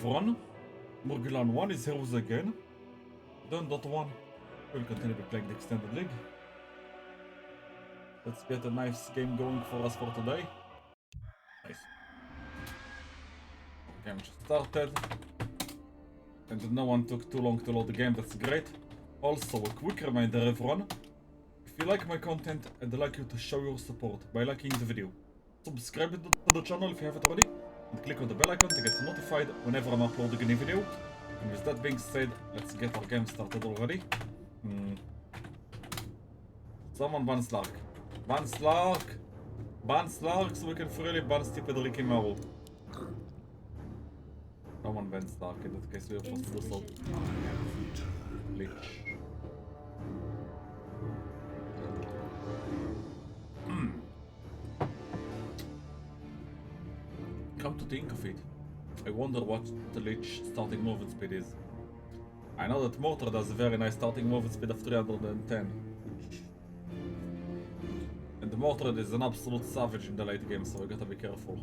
everyone, Murlgan1 is here once again. Then DOTA 1 will continue to play the extended league. Let's get a nice game going for us for today. Nice. Game just started. And no one took too long to load the game, that's great. Also, a quick reminder everyone, if you like my content, I'd like you to show your support by liking the video. Subscribe to the channel if you haven't already, and click on the bell icon to get notified whenever I'm uploading a new video. And with that being said, let's get our game started already. Someone ban Slark. Ban Slark! Ban Slark so we can freely ban stupid Ricky Maru. No one bans Slark, in that case we are supposed to do so. Glitch. Come to think of it, I wonder what the Lich starting movement speed is. I know that Mortar does a very nice starting movement speed of 310. And the Mortar is an absolute savage in the late game, so we gotta be careful.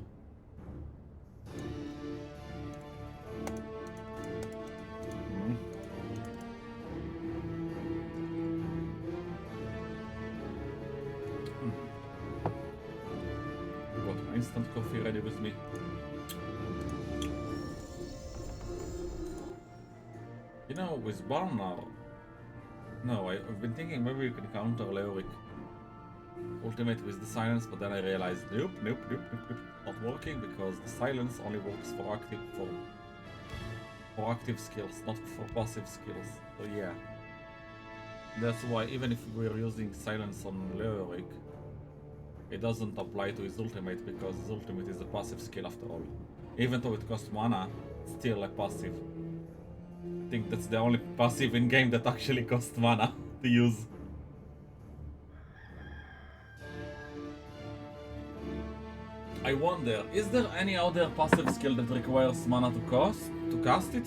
Got instant coffee ready with me. You know, with Balanar, no, I've been thinking maybe we can counter Leoric ultimate with the silence, but then I realized nope, not working, because the silence only works for active skills, not for passive skills. So yeah, that's why even if we're using silence on Leoric, it doesn't apply to his ultimate, because his ultimate is a passive skill after all. Even though it costs mana, it's still a passive. I think that's the only passive in game that actually costs mana to use. I wonder, is there any other passive skill that requires mana to cast it?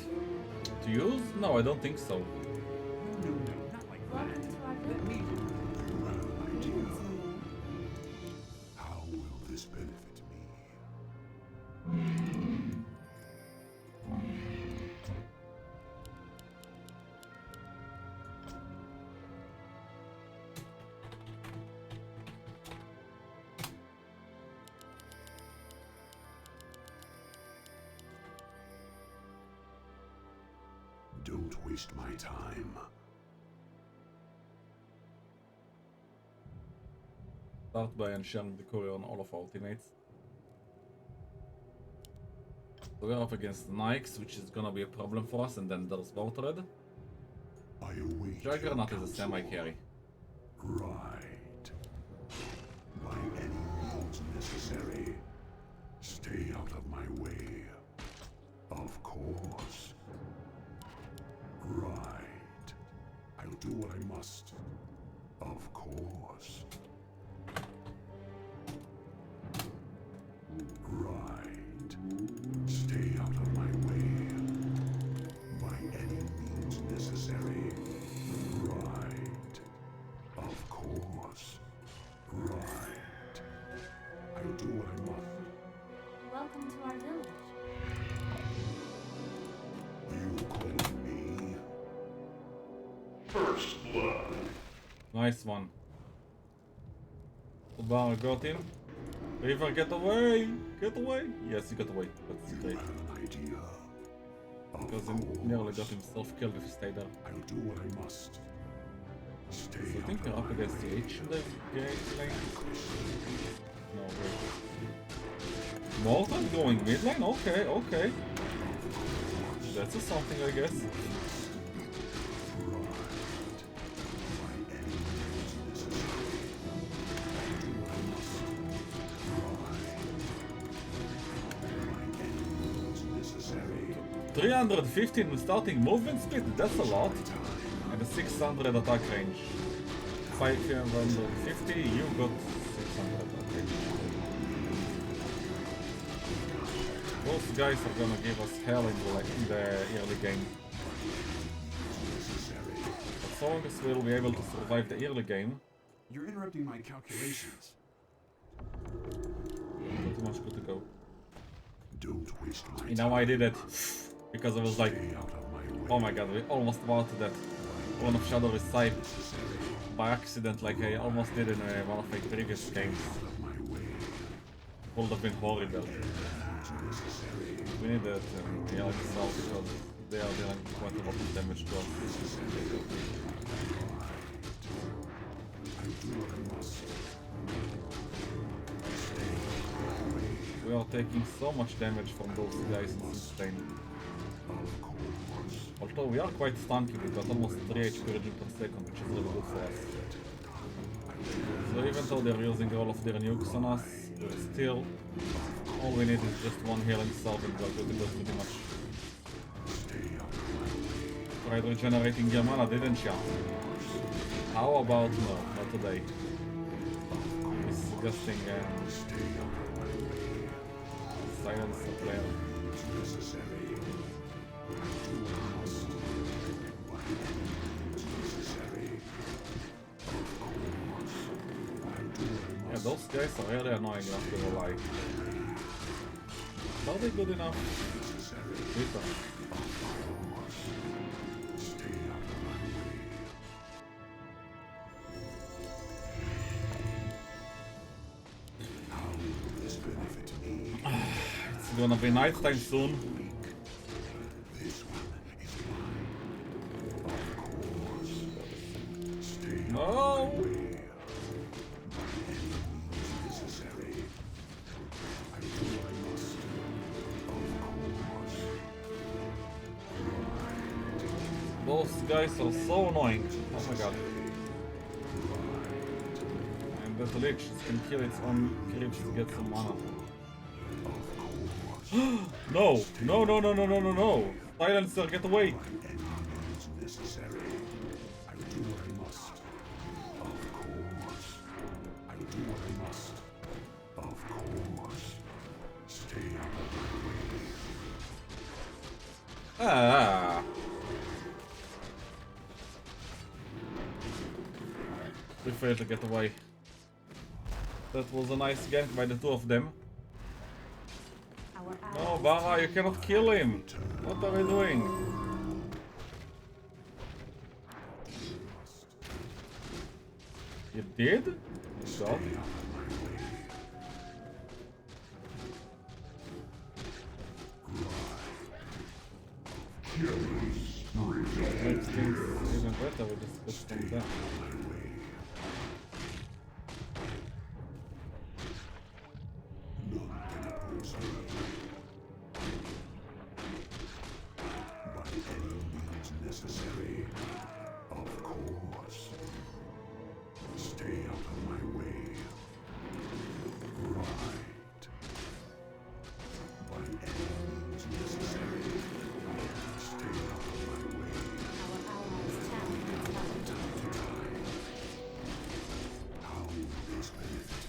To use? No, I don't think so. No, not like that. Let me. How will this benefit me? Don't waste my time. Start by ensuring the courier on all of our teammates. So we're up against Nikes, which is gonna be a problem for us, and then there's Vortred. I await Juggernaut your is a counsel. semi-carry. Right. By any means necessary. Stay out of my way. Of course. Right. I'll do what I must. Of course. Right. Stay out of my way. By any means necessary. Right. Of course. Right. I'll do what I must. Welcome to our village. You calling me? First blood. Nice one. Obama got him. River, get away! Get away! Yes, he got away. That's You great. have an idea. Because Of he nearly got course. himself killed if he stayed there. I'll do what I must. Stay So I think out we're of up my against the way. H in the game lane. No, wait. Morton going mid lane? Okay, okay. That's a something, I guess. Necessary. 315 starting movement speed, that's a lot. And a 600 attack range. 550, you got 600, okay. Those guys are gonna give us hell in the early game. As long as we'll be able to survive the early game, You're interrupting my calculations. pretty much good to go. Don't waste my You know, I did it. Because I was like, Stay out of my way. oh my god, we almost wanted that one of Shadow's side by accident, like I almost did in one of my previous games. Would have been horrible. We need that yellow cell because they are dealing quite a lot of damage to us. We are taking so much damage from those guys, it's insane. Although we are quite stunky, we got almost 3 HP regen per second, which is really good for us. So even though they're using all of their nukes on us, still, all we need is just one healing salve and we're good to go pretty much. Tried regenerating your mana, didn't ya? How about no, not today. Disgusting silence the player. Yeah, those guys are really annoying, not gonna lie. Are they good enough? Vita. It's gonna be nighttime soon. No! Those guys are so annoying. Oh my god. And that lich can kill its own creeps to get some mana. No! No, no, no, no, no, no, no! Silencer, get away! Ah! We failed to get away. That was a nice gank by the two of them. No, Bara, you cannot kill him! What are we doing? You did? God. Makes things even better, we just put them down.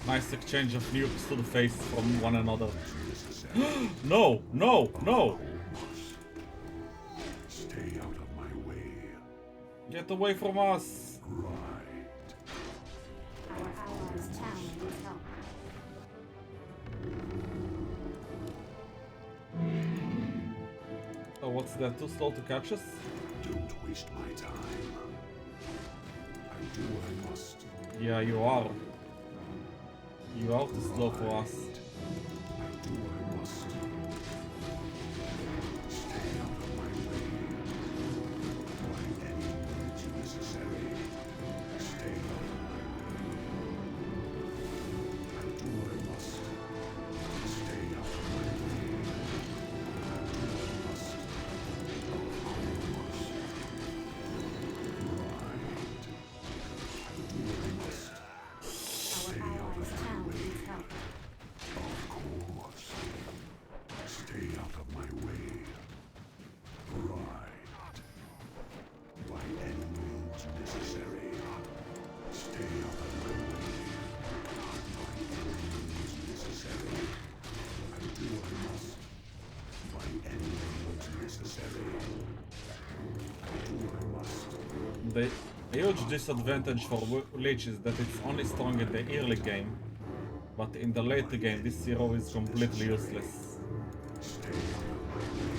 Nice exchange of nukes to the face from one another. No! No! No! Stay out of my way. Get away from us! Our allies' town needs help. Oh, what's that? Too slow to catch us? Don't waste my time. I'll do what I must. Yeah, you are. You are too slow for us. I'll do what I must. Stay out of my way. By any means necessary. Stay out of my way. I'll do what I must. Stay out of my way. I'll do what I must. Of course. Right. I'll do what I must. Our allies' town needs help. Of course. Stay out of my way. Right. By any means necessary. Stay out of my way. By any means necessary. I'll do what I must. By any means necessary. I'll do what I must. The huge disadvantage for Lich is that it's only strong in the early game, but in the late game this hero is completely useless. Stay out of my way.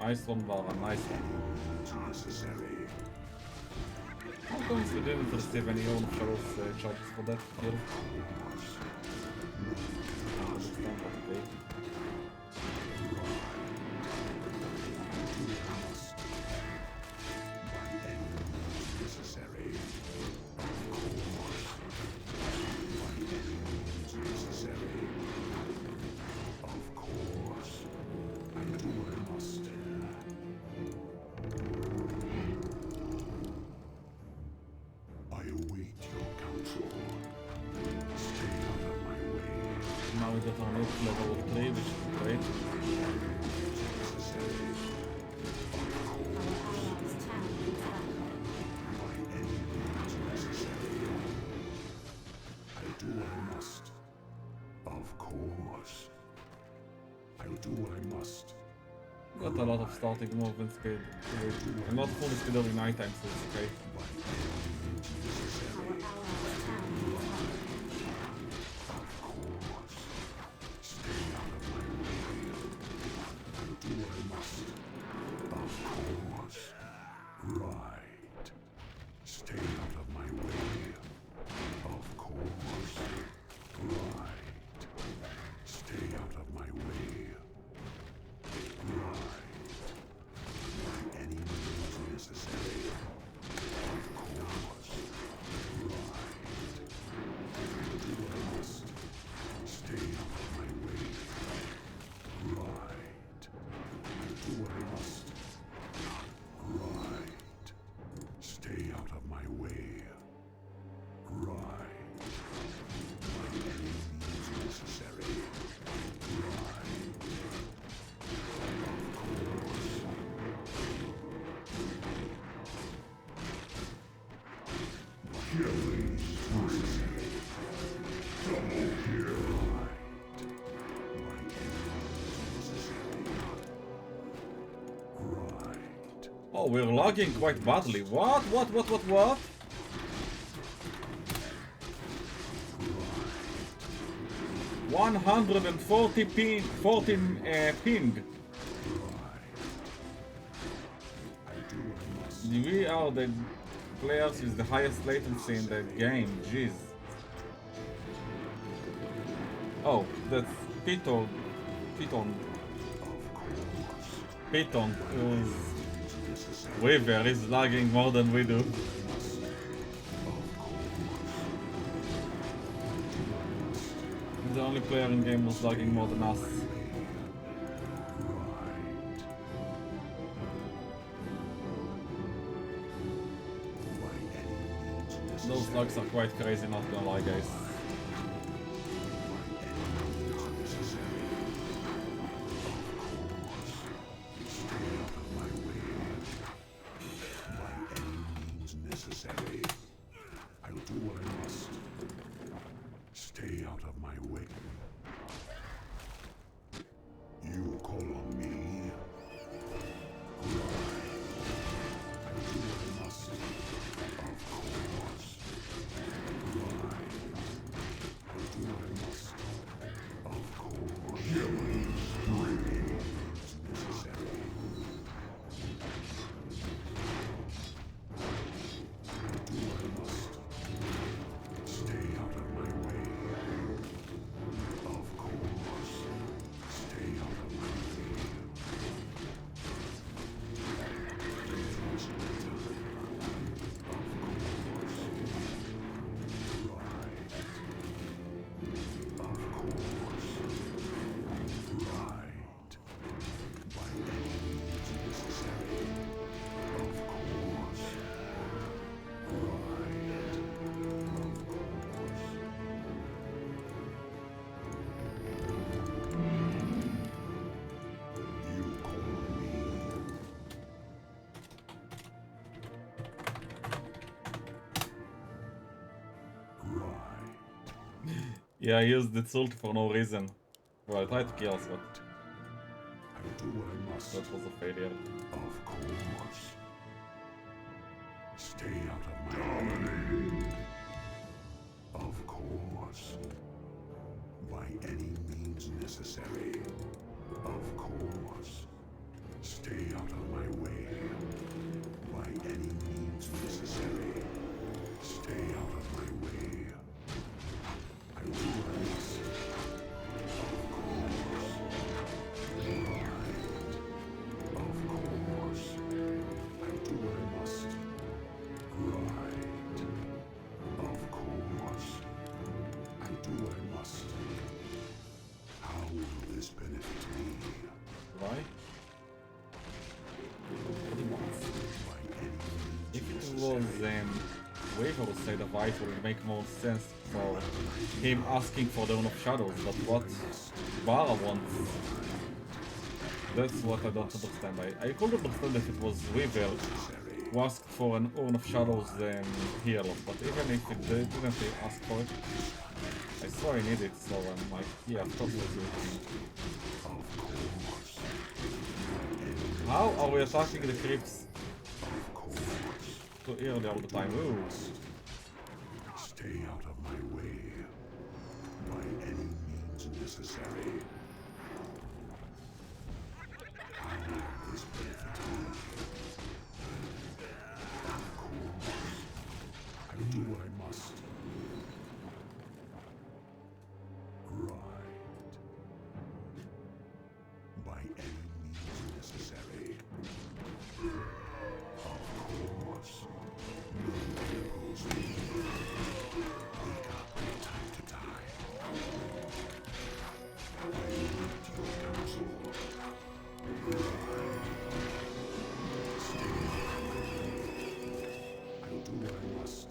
Nice one, Vara, nice one. Necessary. How come we didn't receive any own fellows charges for that kill? Understand, but okay. Necessary. Of course. I do what I must. I await your counsel. Stay out of my way. Now we got our new level of 3, which is great. Necessary. Our allies' town needs help. My enemies necessary. I'll do what I must. Of course. I'll do what I must. Got a lot of starting movement speed. I'm not fully speed every night time, so it's okay. Our allies' town needs help. Of course. Stay out of my way. I'll do what I must. Of course. Right. Stay out of my way. Of course. Right. Stay out of my way. Right. By any means necessary. Of course. Right. Do what I must. Stay out of my way. Right. Do what I must. Right. Stay out of my way. Right. By any means necessary. Right. Of course. Killing spree. Double kill. My enemies necessary. Right. Oh, we're lagging quite badly. What? 140 ping, 14 ping. We are the players with the highest latency in the game. Jeez. Oh, that's Piton. Piton, whose Weaver is lagging more than we do. The only player in game was lagging more than us. Those lags are quite crazy, not gonna lie, guys. Necessary. I'll do what I must. Stay out of my way. You call on me? Right. I'll do what I must. Of course. Right. I'll do what I must. Of course. Killing spree. Necessary. Do what I must. Stay out of my way. Of course. Stay out of my way. Of course. Right. By any means necessary. Of course. You call me. Right. Yeah, I used its ult for no reason. Well, I tried to kill us, but I'll do what I must. that was a failure. Of course. Stay out of my way. Of course. By any means necessary. Of course. Stay out of my way. By any means necessary. Stay out of my way. I will do what I must. Of course. I do what I must. Right. Of course. I do what I must. How will this benefit me? Why? By any means If it necessary. was Waver's side of ice, it would make more sense for him asking for the Urn of Shadows, but what Bara wants, that's what I don't understand. I could understand if it was Weaver who asked for an Urn of Shadows heal, but even if it didn't ask for it, I saw I need it, so I'm like, yeah, of course I'll do it. How are we attacking the creeps too early all the time? Ooh. Stay out of my way. By any means necessary. How will this benefit me? Of course. I do what I must. Right. By any means necessary. Of course. Wake up. Time to die. I need your counsel. I'll do what I must.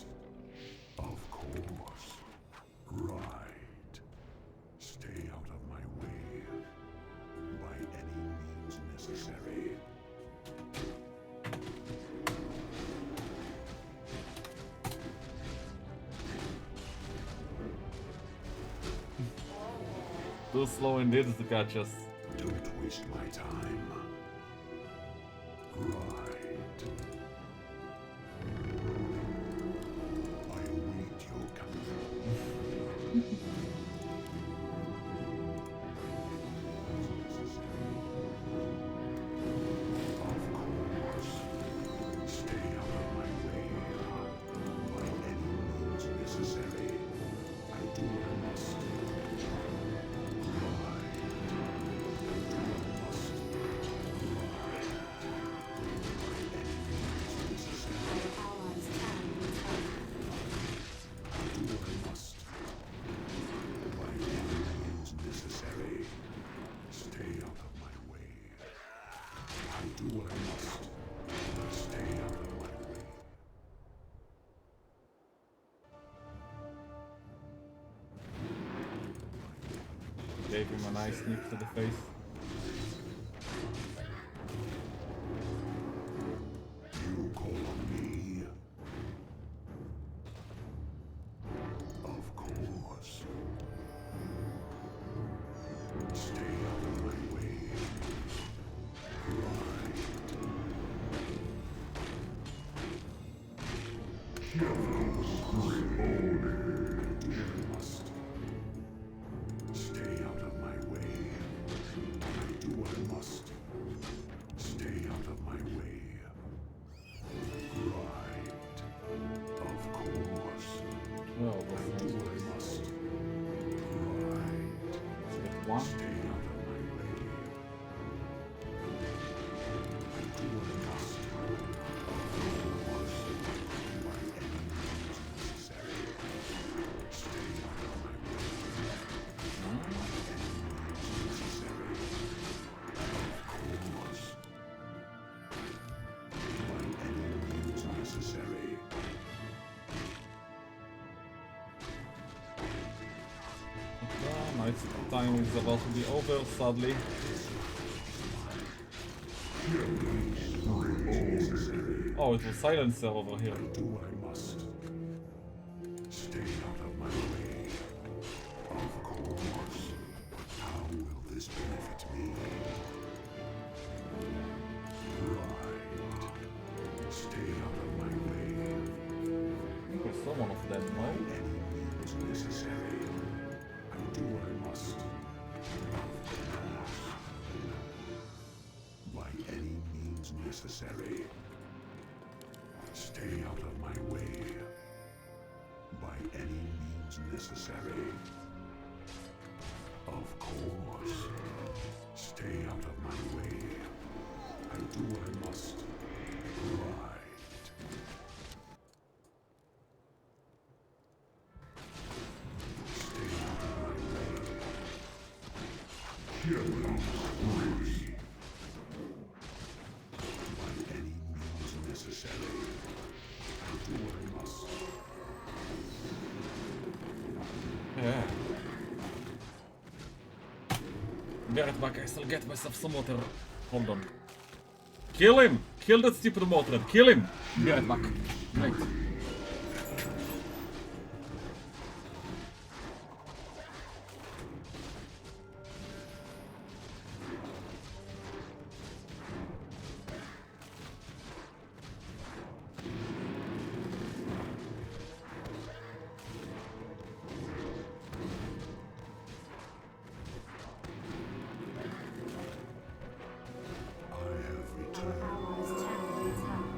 Of course. Right. Stay out of my way. By any means necessary. Too slow indeed to catch us. Don't waste my time. Right. I await your counsel. Of course. Stay out of my way. By any means necessary. I do what I must. Allies can return. Do what I must. By any means necessary. Stay out of my way. I do what I must. Stay out of my way. Gave him a nice sneak to the face. You call on me? Of course. Stay out of my way. Right. Of course. Do what I must. Stay out of my way. I do what I must. Stay out of my way. Right. Of course. Well, I do what I must. Right. let's get one. Stay out of my way. I do what I must. Of course. By any means necessary. Stay out of my way. By any means necessary. Of course. By any means necessary. My time is about to be over, sadly. Oh, it was silencer over here. Do what I must. Stay out of my way. Of course. How will this benefit me? Right. Stay out of my way. I think I saw one of them, By no? any means necessary. I do what I must. Of course. By any necessary. Stay out of my way. By any means necessary. Of course. Stay out of my way. I do what I must. Right. Stay out of my way. Killing spree. By any means necessary. I do what I must. Yeah. Be right back, I still get myself some water. Hold on. Kill him! Kill that stupid motorhead, kill him! Be right back. Right. I have returned. Allies town needs help.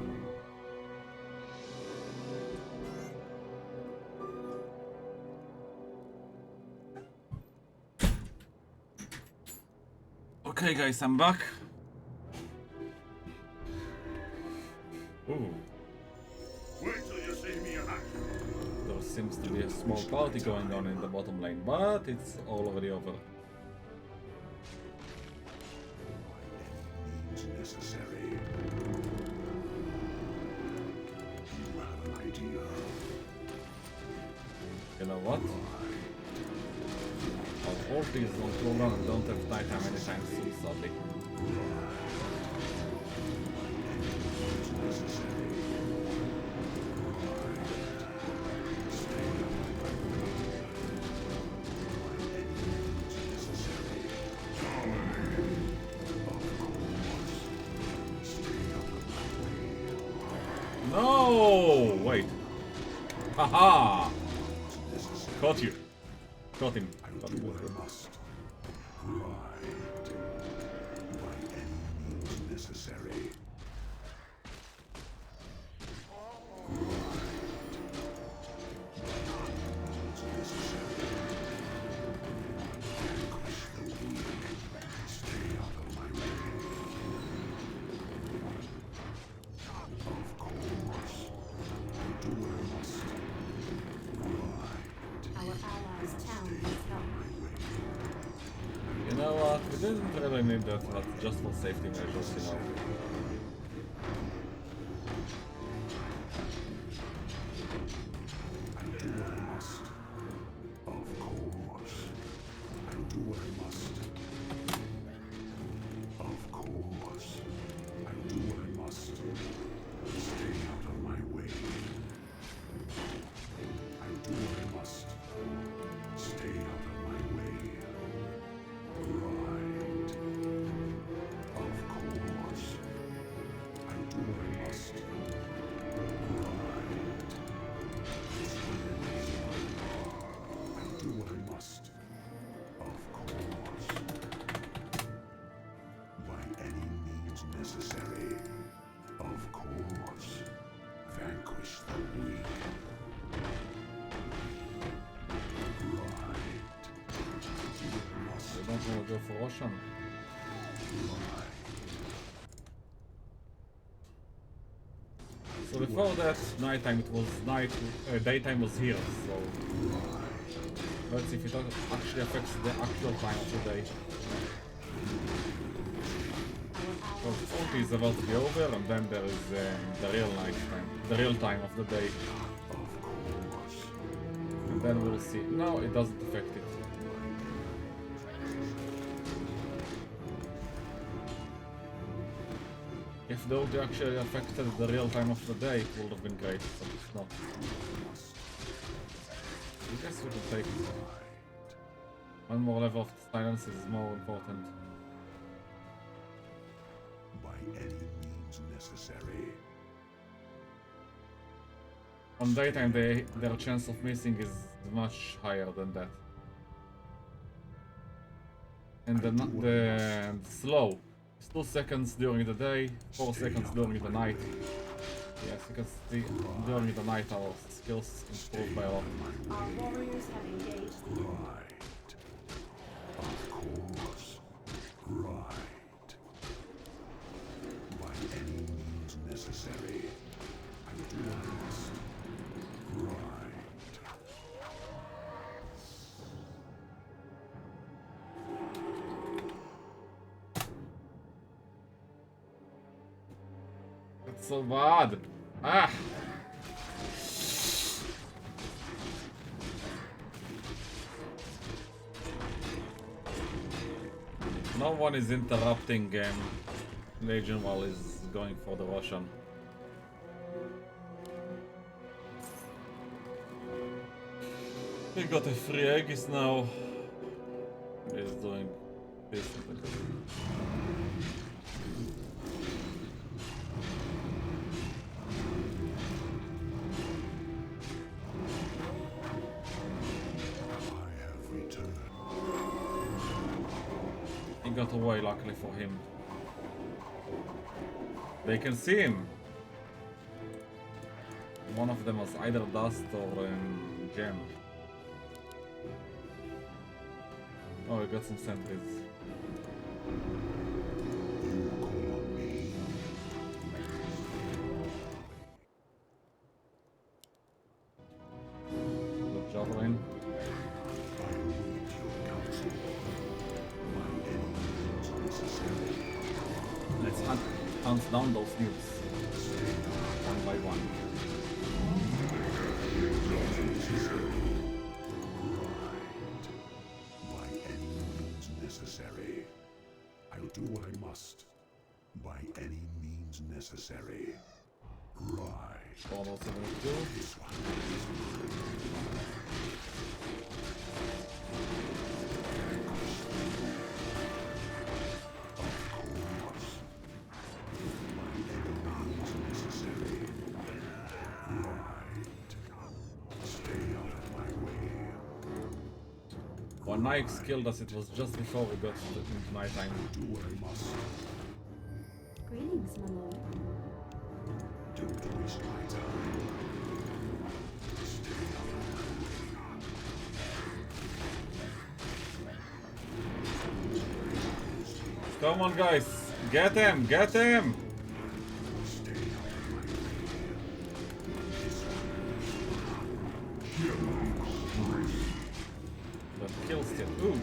Okay guys, I'm back. Ooh. Wait till you see me in action. There seems to be a small party going on in the bottom lane, but it's already over. Means necessary. You have an idea. You know what? Our ult is on cooldown and don't have die time anytime soon, sadly. No! Wait. Haha! Caught you. Caught him. I do what I must. Right. By any means necessary. Our allies town needs help. You know what? We didn't really need that, but just for safety measures, you know. I do what I must. Of course. I do what I must. Of course. I do what I must. Stay out of my way. I do what I must. Stay out of my way. Right. Of course. I do what I must. I do what I must. Of course. By any means necessary. Of course. Vanquish the weak. Right. We don't want to go for Roshan. So before that nighttime it was daytime was here, so let's see if it actually affects the actual time of the day. So 40 is about to be over and then there is the real night time, the real time of the day. And then we'll see. No, it doesn't affect it. If the ulti actually affected the real time of the day, it would have been great, but it's not. I guess we can take it. One more level of silence is more important. By any means necessary. On daytime, their chance of missing is much higher than that. And the slow It's 2 seconds during the day, 4 seconds during the night. Yes, you can see during the night our skills improve by a lot. Our warriors have engaged the enemy. Right. Of course. Right. By any means necessary. I will do my best. Right. That's so bad. Ah! No one is interrupting Legion while he's going for the Russian. He got a free Aegis now. He's doing this. I have returned. He got away, luckily for him. They can see him. One of them was either dust or gem. Oh, we got some sentries. You call on me. Good job, Rain. I await your counsel. By any means necessary. Let's hunt down those nukes. One by one. By any means necessary. I'll do what I must. By any means necessary. Right. Almost a minute too. This one. Of course. By any means necessary. Right. Stay out of my way. When Nikes killed us, it was just before we got into nighttime. Do what I must. Greetings, my lord. Don't waste my time. Stay out of my way. Come on, guys! Get him! Get him! Stay out of my way. That kills him. Ooh!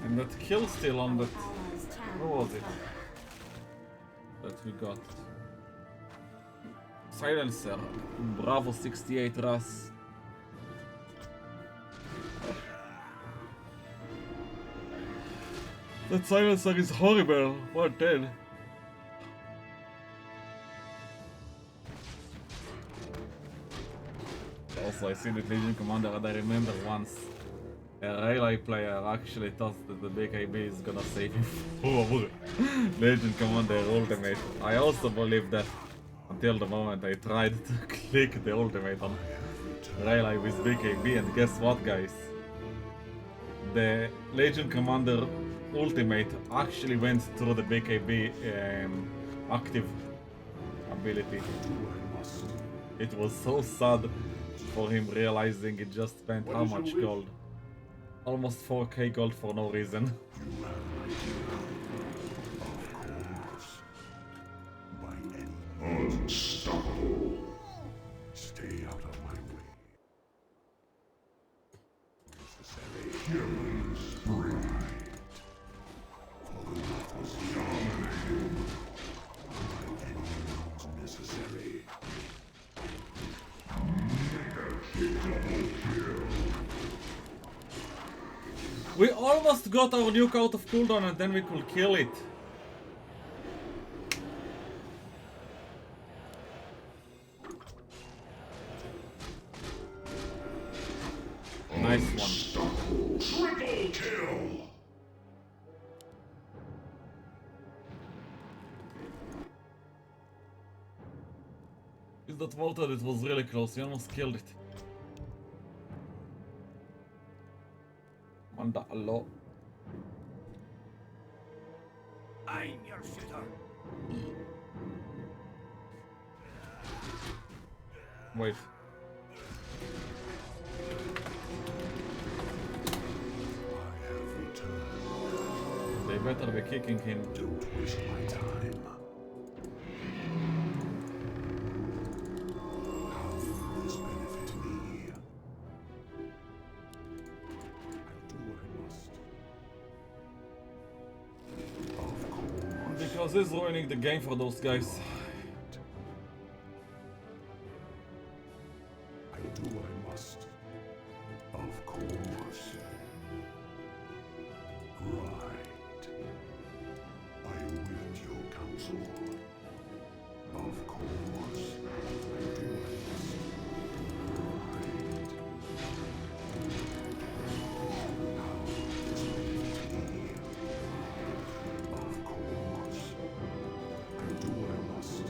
And that kill still on that. Allies' town What was is it? covered. That we got. Silencer. Bravo 68 Ras. That silencer is horrible. 110. Also, I seen the Legion Commander and I remember once a relay player actually thought that the BKB is gonna save him for Legion Commander ultimate. I also believe that until the moment I tried to click the ultimate on relay with BKB, and guess what, guys? The Legion Commander ultimate actually went through the BKB active ability. It was so sad for him realizing he just spent how much gold? Almost 4k gold for no reason. By any means. Unstoppable. Stay out of my way. Necessary. Killing spree. For what was done. By any means necessary. We almost got our nuke out of cooldown and then we could kill it. Nice one. Unstoppable. Triple kill. Is that Walter? It was really close. You almost killed it. Manda Allah. I'm your shooter. Wait. I have returned. They better be kicking him. Don't waste my time. How will this benefit me? I'll do what I must. Of course. Because he's ruining the game for those guys. I'll do what I must. Of course. Right. I await your counsel. Of course. I'll do what I must. Right. How will this benefit me? Of course. I'll do what I must.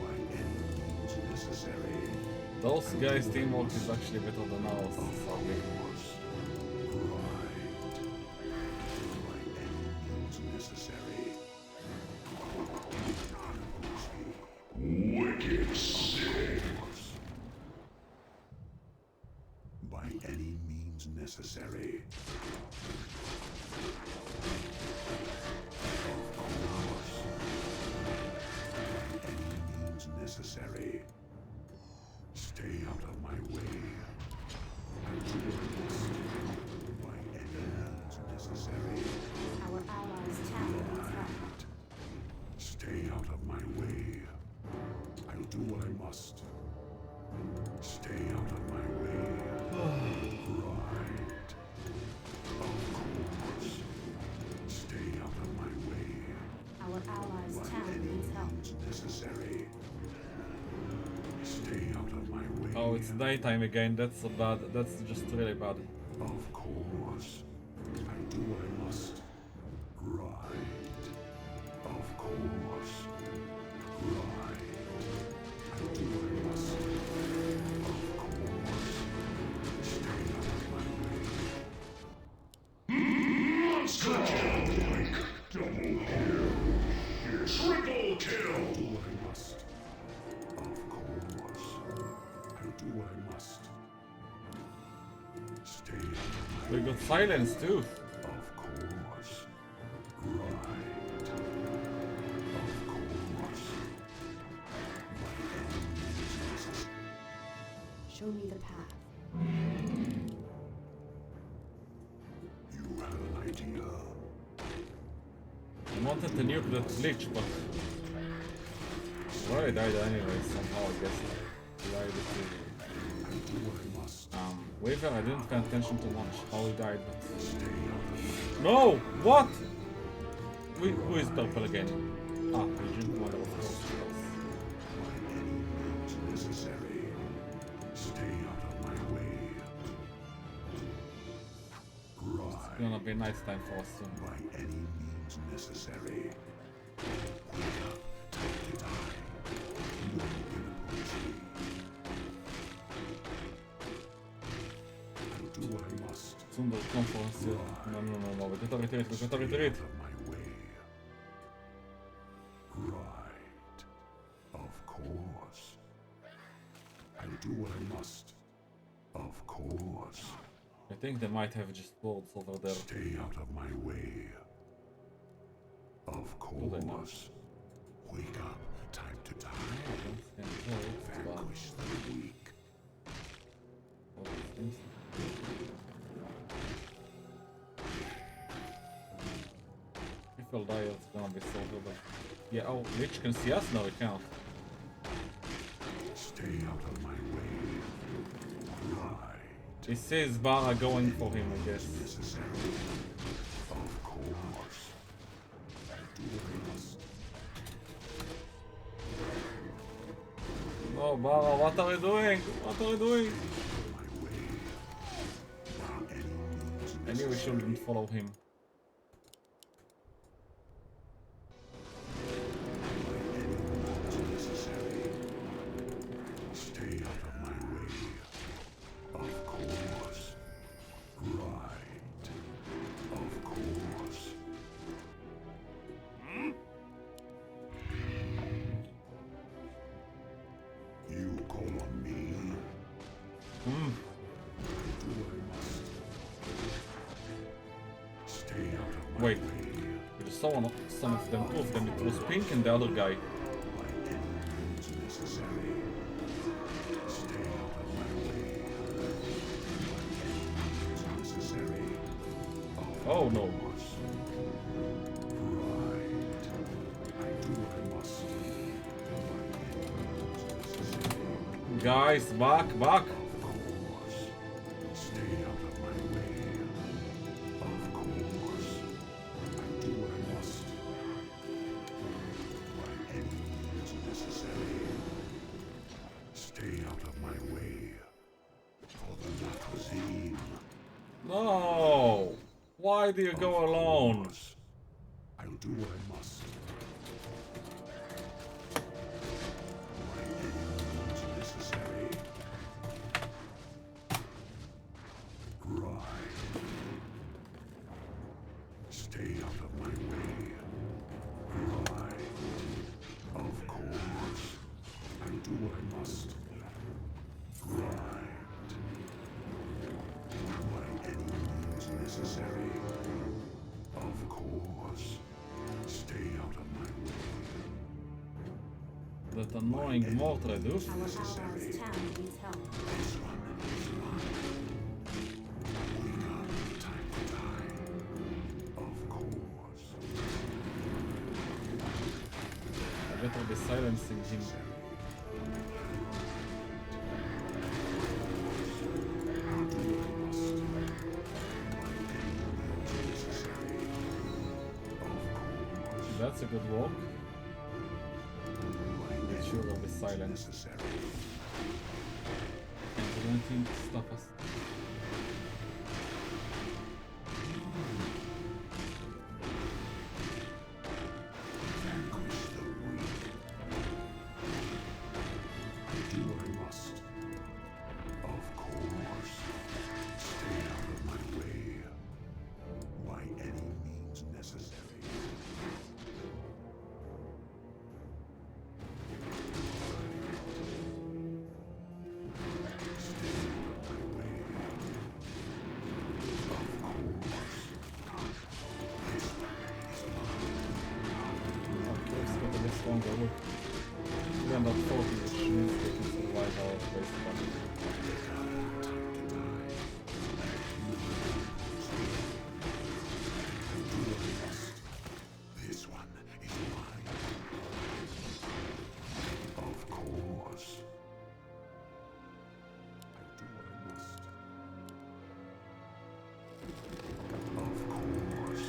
By any means necessary. Those guys' teamwork is actually better than ours. Sadly. By any means necessary. Wicked sick. By any means necessary. Of course. By any means necessary. Stay out of my way. Do what I must. By any means necessary. Our allies' town needs help. Stay out of my way. I'll do what I must. Stay out of my way. Right. Of course. Stay out of my way. Our allies' By town any needs help. means necessary. Stay out of my way. Oh, it's daytime again. That's so bad. That's just really bad. Of course. I'll do what I must. Right. Of course. Right. I'll do what I must. Of course. Stay out of my way. Monster kill! Double kill! Triple kill! I'll do what I must. Of course. I'll do what I must. Stay out of my We got silence too. Of course. Right. Of course. By any means necessary. Show me the path. You have an idea. I wanted to nuke that glitch, but well, I died anyway somehow. I guess he died I'll do what I must. Waver, I didn't pay attention too much how he died, but Stay out of no! What? Who is purple again? Ah, Agent Commander, of course. by any means necessary. Stay out of my way. It's gonna be night time for us soon. By any means necessary. Wake up, time to die. No one can oppose me. I'll do what I must. Soon they'll come for us. No, we gotta retreat, we gotta retreat. Out of my way. Right. Of course. I'll do what I must. Of course. I think they might have just boards over there. Stay out of my way. Of they not? course. Wake up. Time to die. But Vanquish the weak. if we'll die, it's gonna be so good. Yeah, oh, Lich can see us? No, he can't. Stay out of my way. Right. He sees Bara going for him, I guess. Necessary. Of course. Do what I must. No, Bara, what are you doing? What are you doing? My way. By any means I knew we shouldn't follow him. necessary. Wait. We just saw some of them, two of them. It was Pink and the other guy. Oh no. Guys, back. Stay out of my way. Of course. I do what I must. By any means necessary. Stay out of my way. For the Latrazine. No. Why do you go alone? I'll do what I must. By any means necessary. Right. Stay out of my way. Right. Of course. I'll do what I must. Right. By any means necessary. Of course. Stay out of my way. That annoying mortar, dude. Our allies' town needs help. This one is mine. We got time to die. Of course. I better be silencing him. I'll do what I must. By any means necessary. Of course. That's a good walk. It sure will be silent. Necessary. And we don't need to stop us. Vanquish the weak. I do what I must. Of course. Stay out of my way. By any means necessary. Stay out of my way. Of course. This is mine. Okay, let's get a bit stronger. Look. We end up 40, which means we can survive our base damage. This one is mine. Of course. I do what I must. Of course.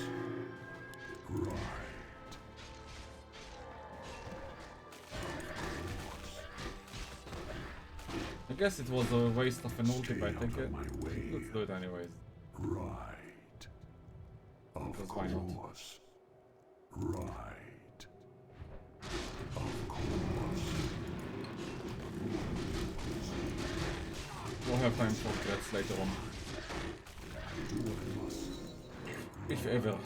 Right. I guess it was a waste of an ulti, Stay but I out think of my way. let's do it anyways. Right. Of Because why not? course. Right. Of course. We'll have time for threats later on. Do what I must. If ever.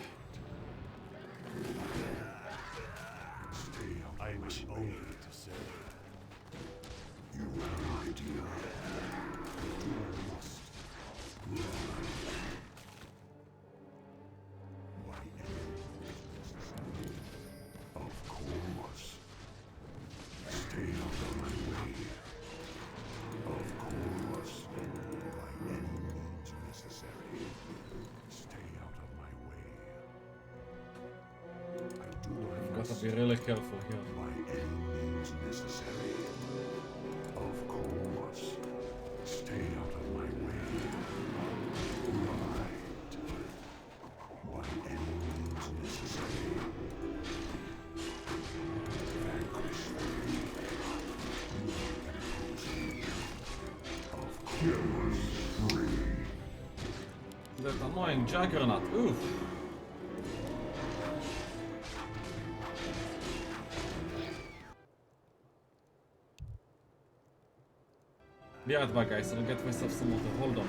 Stay out I of my wish way. only to serve. You have an idea. Do what I must. Right. By any means necessary. Of course. Stay out of my way. Of course. By any means necessary. Stay out of my way. I do what I Gotta must. be really careful here. By any means necessary. Of course. Stay out of my way. Right. By any means necessary. Vanquish the weak. Of course. Free. That annoying juggernaut. Oof. Be right back, guys. I'll get myself some water. Hold on.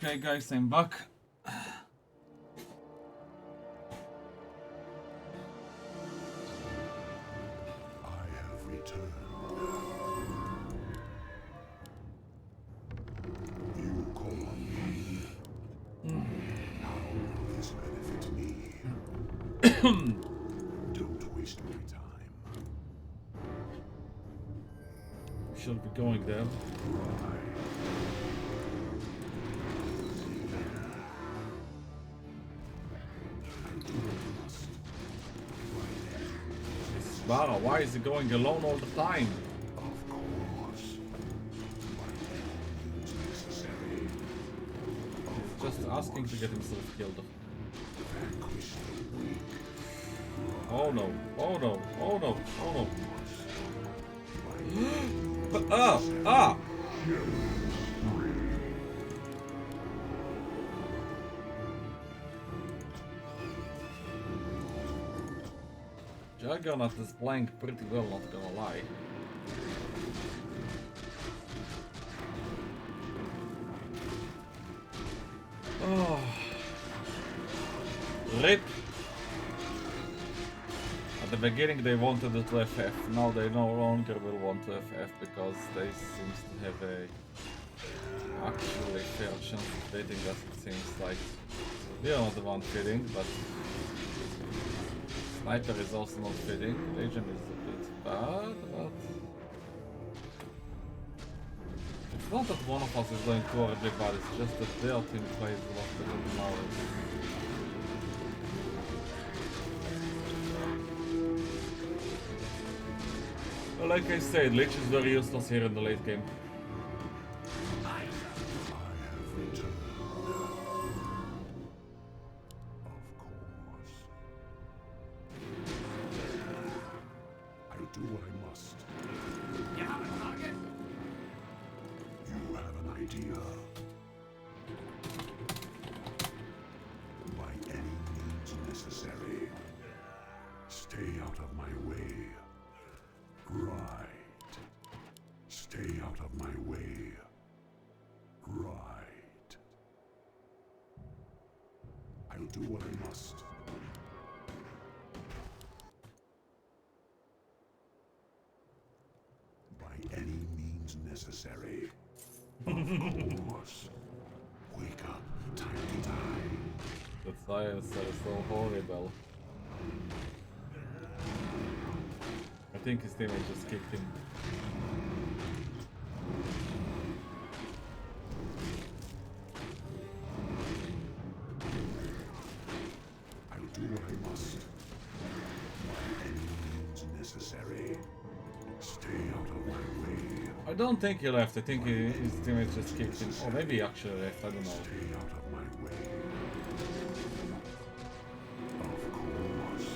Okay, guys, I'm back. I have returned. You call me. How will this benefit me? Don't waste my time. We should be going there. Bara, why is he going alone all the time? Of course. It's necessary. He's just asking to get himself killed. Vanquish the weak. Oh no, oh no, oh no, oh no. Ah! Ah! Juggernaut is playing pretty well, not gonna lie. Oh. RIP! At the beginning they wanted it to FF, now they no longer will want to FF because they seem to have a actually fair chance of fitting, as it seems like. We are not the one fitting, but Sniper is also not fitting. Legion is a bit bad, but it's not that one of us is doing horribly bad, it's just that their team plays a lot better than ours. Well, like I said, Lich is very useless here in the late game. I have returned. Of course. I do what I must. You have a target? You have an idea. By any means necessary. Stay out of my way. Right. Stay out of my way. Right. I'll do what I must. By any means necessary. Of course. Wake up. Time to die. The science is so horrible. I think his teammate just kicked him. I'll do what I must. By any means necessary. Stay out of my way. I don't think he left, I think his teammate just kicked him. Or maybe he actually left, I don't know. Stay out of my way. Of course.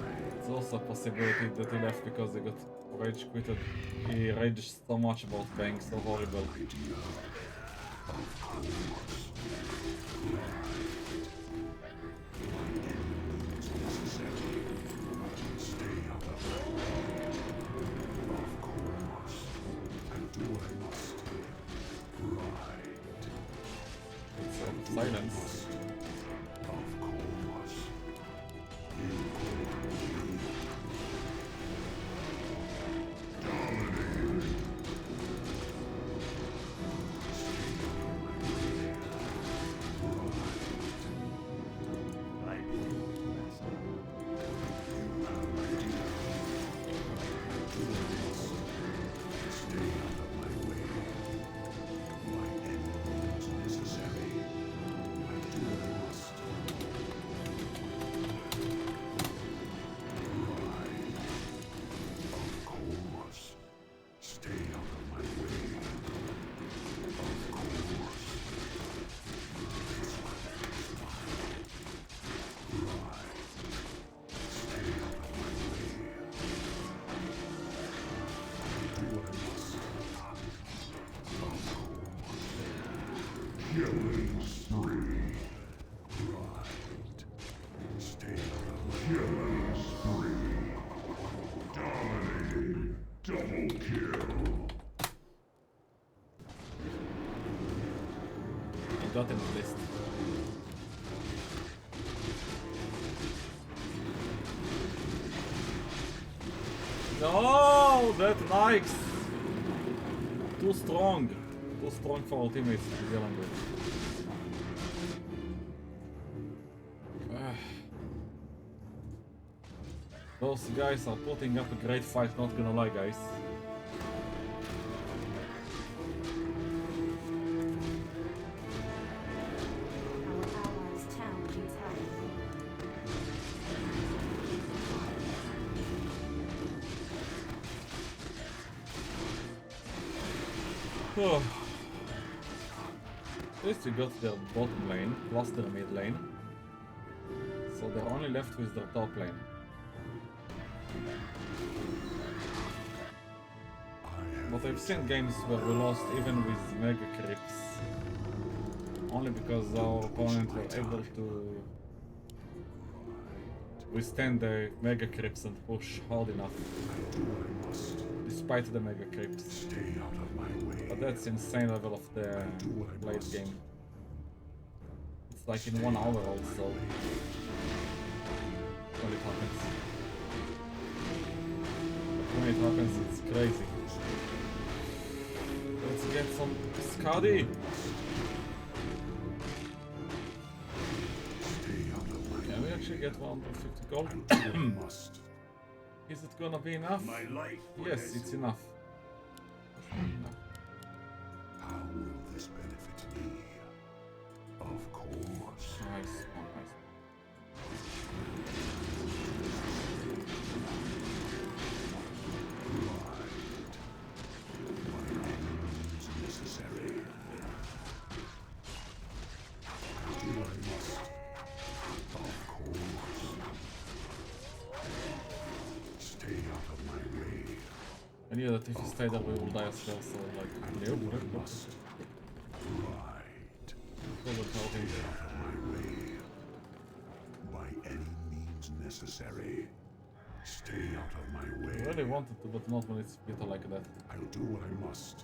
Right. It's also a possibility that he left because he got rage quitted. He raged so much about being so horrible. Idea. Of course. Necessary. Stay out of my way. Of course. I'll do what I must. Right. It's silence. Of course. Stay out of my way. By any means necessary. I do what I must. Right. Of course. Stay out of my way. Of course. Right. Stay out of my way. Do what I must. Killing spree. Right. Stay out of my killing spree. Dominating. Double kill. got in the list. No, that Nikes! Too strong. Too strong for our teammates to be dealing with. Those guys are putting up a great fight, not gonna lie, guys. Our allies' town needs help. Oh. At least we got their bottom lane, plus their mid lane. So they're only left with their top lane. But I've seen games where we lost even with mega creeps. Only because our opponent were able to withstand the mega creeps and push hard enough. Despite the mega creeps. But that's insane level of the late game. It's like in 1 hour also. When it happens. But when it happens, it's crazy. Let's get some Skadi! Can we actually get 150 gold? Is it gonna be enough? Yes, it's enough. How will this benefit me? Of course. Nice one, nice. Necessary. Do I must? Of course. Stay out of my way. I knew that if you stay there we will die as well, so like, nope. Must. Right. Hold on, hold on. Out of my way. By any means necessary. Stay out of my way. I really wanted to, but not when it's bitter like that. I'll do what I must.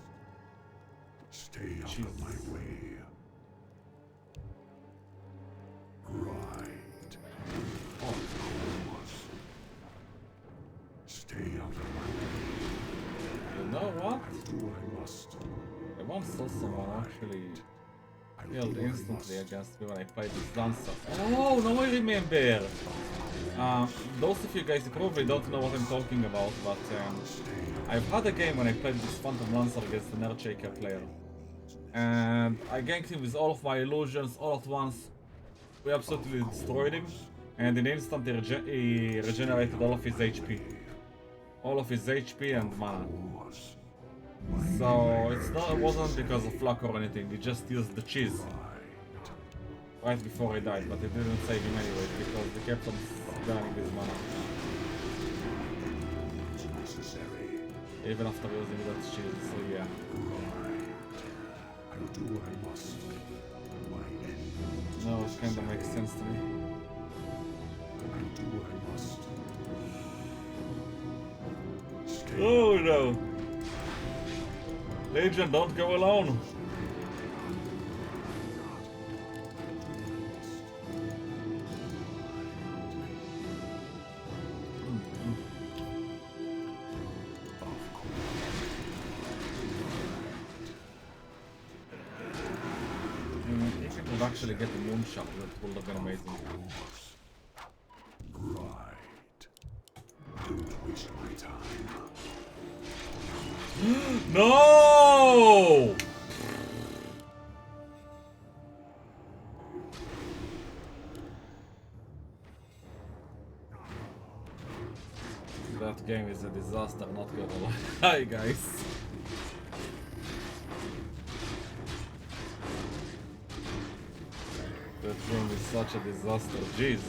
Stay out of my way. Right. Oh, Of course. Stay out of my way. you know what? I'll do what I must. I once saw someone actually I'll killed do what I instantly must. against me when I played this dancer. Oh, now I remember! Those of you guys probably don't know what I'm talking about, but I've had a game when I played this Phantom Lancer against an Earthshaker player. And I ganked him with all of my illusions all at once. We absolutely destroyed him. And in an instant he regenerated all of his HP. All of his HP and mana. So it wasn't because of luck or anything, he just used the cheese. Right before he died, but it didn't save him anyway because he kept on burning his mana. Even after using that cheese, so yeah. I'll do what I must. By any means. No, it kinda makes sense to me. I'll do what I must. Stay Oh no! Legion, don't go alone! If it would actually get the moonshot, that would have been amazing. right. Don't waste my time. No! That game is a disaster, not gonna lie. Hi guys. That game is such a disaster, jeez.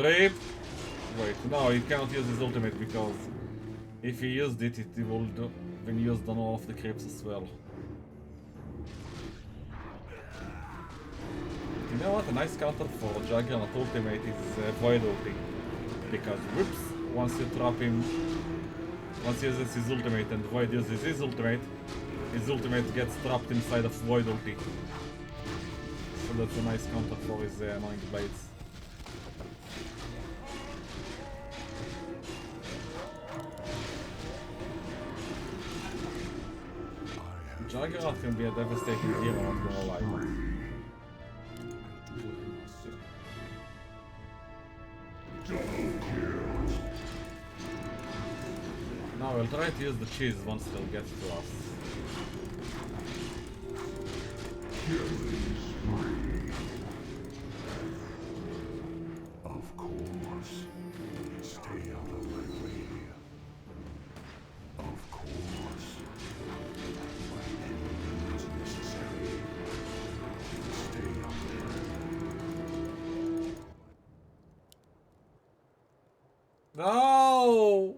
RIP! Wait, no, he cannot use his ultimate because if he used it, it would have been used on all of the creeps as well. You know what? A nice counter for Juggernaut ultimate is Void ulti. because whoops, once you trap him, once he uses his ultimate and Void uses his ultimate gets trapped inside of Void ulti. So that's a nice counter for his annoying blades. Juggernaut can be a devastating hero, not gonna lie. Now we'll try to use the cheese once they'll get to us. Of course. Stay out of my way. Of course. By any means necessary. Stay out of my way. No!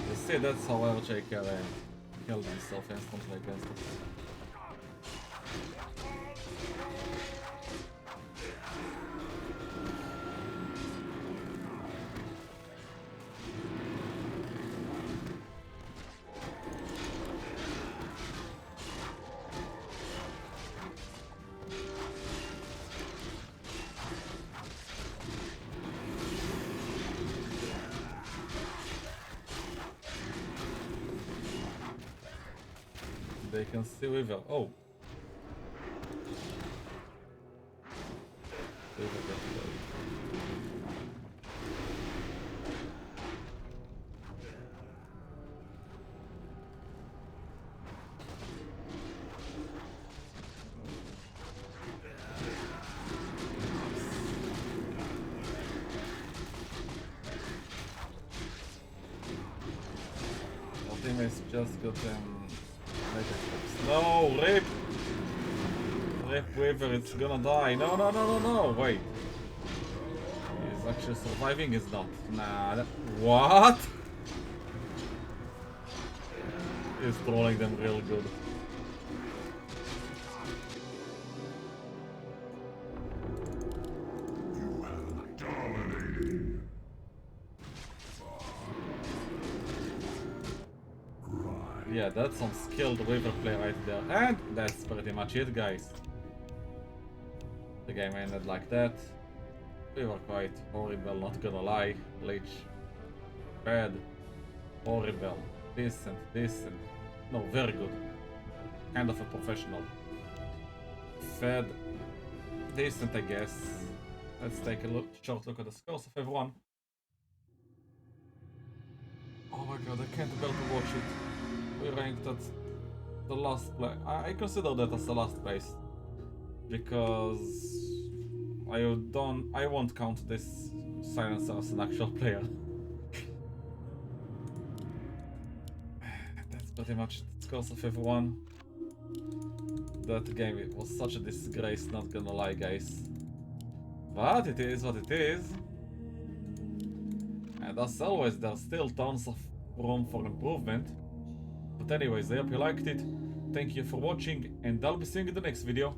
You see, that's how RJ killed himself instantly against it. They can see Weaver. Oh. Weaver gets killed. Our teammates just got them. No, Rip! Rip Weaver, it's gonna die. No, no, no, no, no, wait. He's actually surviving, he's not. Nah, what? He's trolling them real good. You have dominated. Yeah, that's some skilled Weaver play right there. And that's pretty much it, guys. The game ended like that. We were quite horrible, not gonna lie. Bleach. Bad. Horrible. Decent, decent. No, very good. Kind of a professional. Fed. Decent, I guess. Let's take a short look at the scores of everyone. Oh my god, I can't bear to watch it. We ranked at the last place. I consider that as the last place because I won't count this silencer as an actual player. That's pretty much the scores of everyone. That game, it was such a disgrace, not gonna lie, guys. But it is what it is. And as always, there's still tons of room for improvement. But anyways, I hope you liked it. Thank you for watching, and I'll be seeing you in the next video.